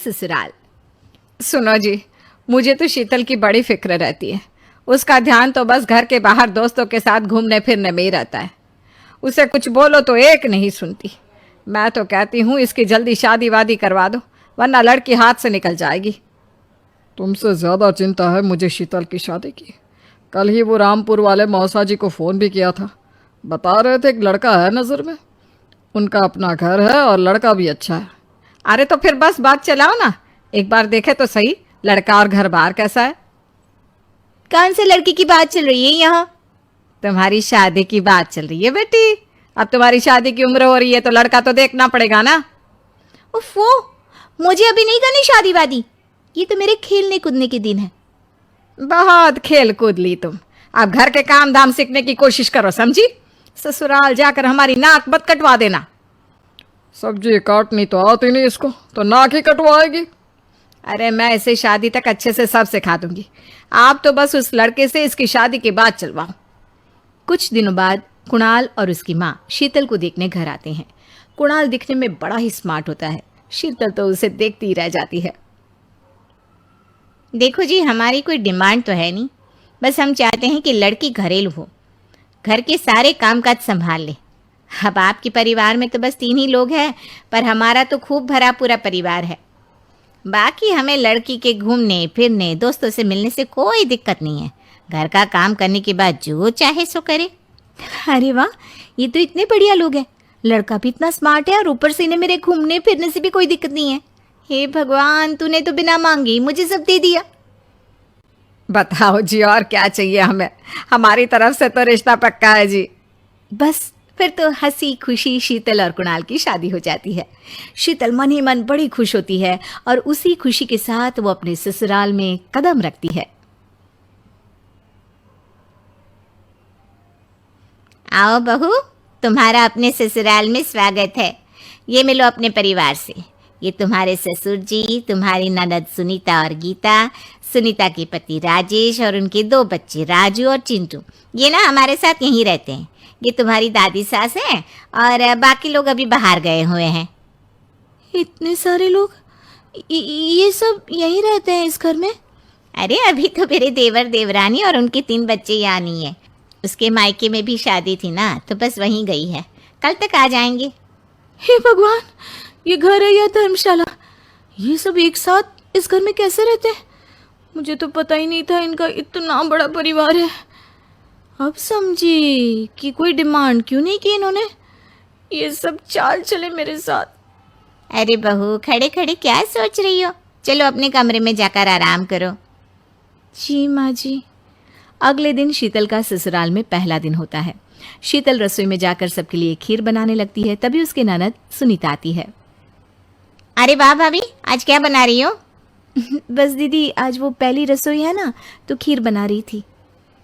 ससुराल। सुनो जी, मुझे तो शीतल की बड़ी फिक्र रहती है। उसका ध्यान तो बस घर के बाहर दोस्तों के साथ घूमने फिरने में ही रहता है। उसे कुछ बोलो तो एक नहीं सुनती। मैं तो कहती हूँ इसकी जल्दी शादी वादी करवा दो, वरना लड़की हाथ से निकल जाएगी। तुमसे ज़्यादा चिंता है मुझे शीतल की शादी की। कल ही वो रामपुर वाले मौसा जी को फ़ोन भी किया था। बता रहे थे एक लड़का है नज़र में। उनका अपना घर है और लड़का भी अच्छा है। अरे तो फिर बस बात चलाओ ना, एक बार देखे तो सही लड़का और घर बार कैसा है। कौन से लड़की की बात चल रही है यहाँ? तुम्हारी शादी की बात चल रही है बेटी। अब तुम्हारी शादी की उम्र हो रही है तो लड़का तो देखना पड़ेगा ना। उफ़ो, मुझे अभी नहीं करनी शादी वादी। ये तो मेरे खेलने कूदने के दिन है। बहुत खेल कूद ली तुम। अब घर के काम धाम सीखने की कोशिश करो, समझी? ससुराल जाकर हमारी नाक मत कटवा देना। सब्जी काटनी तो आती नहीं इसको, तो नाक ही कटवाएगी। अरे मैं इसे शादी तक अच्छे से सब सिखा दूंगी। आप तो बस उस लड़के से इसकी शादी की बात चलवाओ। कुछ दिनों बाद कुणाल और उसकी माँ शीतल को देखने घर आते हैं। कुणाल दिखने में बड़ा ही स्मार्ट होता है। शीतल तो उसे देखती ही रह जाती है। देखो जी, हमारी कोई डिमांड तो है नहीं, बस हम चाहते हैं कि लड़की घरेलू हो, घर के सारे कामकाज संभाल ले। अब आपके परिवार में तो बस 3 ही लोग हैं, पर हमारा तो खूब भरा पूरा परिवार है। बाकी हमें लड़की के घूमने फिरने दोस्तों से मिलने से कोई दिक्कत नहीं है। घर का काम करने के बाद जो चाहे सो करे। अरे वाह, ये तो इतने बढ़िया लोग हैं। लड़का भी इतना स्मार्ट है और ऊपर से इन्हें मेरे घूमने फिरने से भी कोई दिक्कत नहीं है। हे भगवान, तूने तो बिना मांगे ही मुझे सब दे दिया। बताओ जी, और क्या चाहिए हमें? हमारी तरफ से तो रिश्ता पक्का है जी। बस फिर तो हंसी खुशी शीतल और कुणाल की शादी हो जाती है। शीतल मन ही मन बड़ी खुश होती है और उसी खुशी के साथ वो अपने ससुराल में कदम रखती है। आओ बहू, तुम्हारा अपने ससुराल में स्वागत है। ये मिलो अपने परिवार से। ये तुम्हारे ससुर जी, तुम्हारी ननद सुनीता और गीता, सुनीता के पति राजेश और उनके 2 बच्चे राजू और चिंटू। ये ना हमारे साथ यहीं रहते हैं। ये तुम्हारी दादी सास है और बाकी लोग अभी बाहर गए हुए हैं। इतने सारे लोग, ये सब यहीं रहते हैं इस घर में? अरे अभी तो मेरे देवर देवरानी और उनके 3 बच्चे यहाँ नहीं है। उसके मायके में भी शादी थी ना, तो बस वहीं गई है। कल तक आ जाएंगे। हे भगवान, ये घर है या धर्मशाला? ये सब एक साथ इस घर में कैसे रहते हैं? मुझे तो पता ही नहीं था इनका इतना बड़ा परिवार है। अब समझी कि कोई डिमांड क्यों नहीं की इन्होंने। ये सब चाल चले मेरे साथ। अरे बहू, खड़े खड़े क्या सोच रही हो? चलो अपने कमरे में जाकर आराम करो। जी माँ जी। अगले दिन शीतल का ससुराल में पहला दिन होता है। शीतल रसोई में जाकर सबके लिए खीर बनाने लगती है। तभी उसकी ननद सुनीता आती है। अरे वाह भाभी, आज क्या बना रही हो? बस दीदी, आज वो पहली रसोई है ना, तो खीर बना रही थी।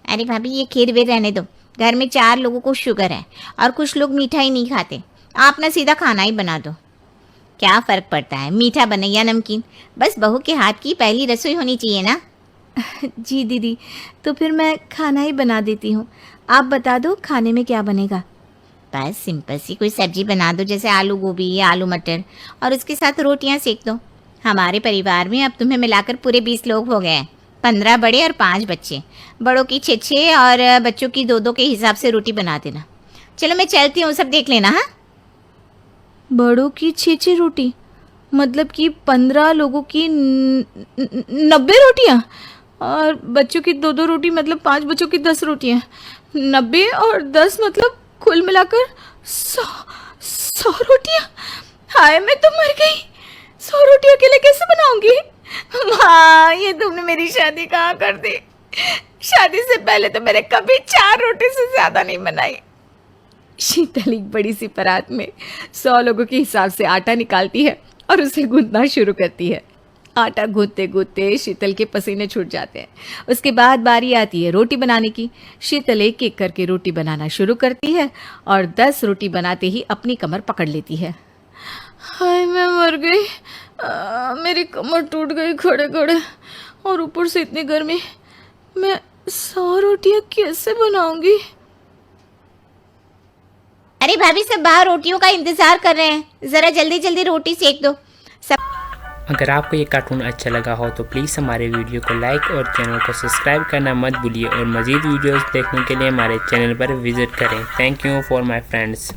अरे भाभी, ये खीर वे रहने दो। घर में 4 लोगों को शुगर है और कुछ लोग मीठा ही नहीं खाते। आप ना सीधा खाना ही बना दो। क्या फ़र्क पड़ता है, मीठा बने या नमकीन? बस बहू के हाथ की पहली रसोई होनी चाहिए ना। जी दीदी, तो फिर मैं खाना ही बना देती हूँ। आप बता दो खाने में क्या बनेगा? बस सिंपल सी कोई सब्जी बना दो, जैसे आलू गोभी या आलू मटर, और उसके साथ रोटियां सेक दो। हमारे परिवार में अब तुम्हें मिलाकर पूरे 20 लोग हो गए हैं। 15 बड़े और 5 बच्चे। बड़ों की 6-6 और बच्चों की 2-2 के हिसाब से रोटी बना देना। चलो मैं चलती हूँ, सब देख लेना। हाँ, बड़ों की 6-6 रोटी मतलब कि 15 लोगों की 90 रोटियाँ, और बच्चों की 2-2 रोटी मतलब 5 बच्चों की 10 रोटियाँ। 90 और 10 मतलब कुल मिलाकर 100 रोटियाँ। हाय, मैं तो मर गई। 100 रोटी अकेले कैसे बनाऊंगी? माँ, ये तुमने मेरी शादी कहाँ कर दी? शादी से पहले तो मैंने कभी 4 रोटी से ज़्यादा नहीं बनाई। शीतल एक बड़ी सी परात में 100 लोगों के हिसाब से आटा निकालती है और उसे गूंथना शुरू करती है। आटा गूंथते गूंथते शीतल के पसीने छूट जाते हैं। उसके बाद बारी आती है रोटी बनाने की। शीतल एक एक करके रोटी बनाना शुरू करती है और 10 रोटी बनाते ही अपनी कमर पकड़ लेती है। हाय, मैं मर गई। मेरी कमर टूट गई खड़े खड़े, और ऊपर से इतनी गर्मी। मैं 100 रोटियां कैसे बनाऊंगी? अरे भाभी, सब बाहर रोटियों का इंतजार कर रहे हैं। जरा जल्दी जल्दी रोटी सेक दो। सब अगर आपको ये कार्टून अच्छा लगा हो तो प्लीज़ हमारे वीडियो को लाइक और चैनल को सब्सक्राइब करना मत भूलिए और मज़ीद वीडियोस देखने के लिए हमारे चैनल पर विज़िट करें। Thank you for my friends.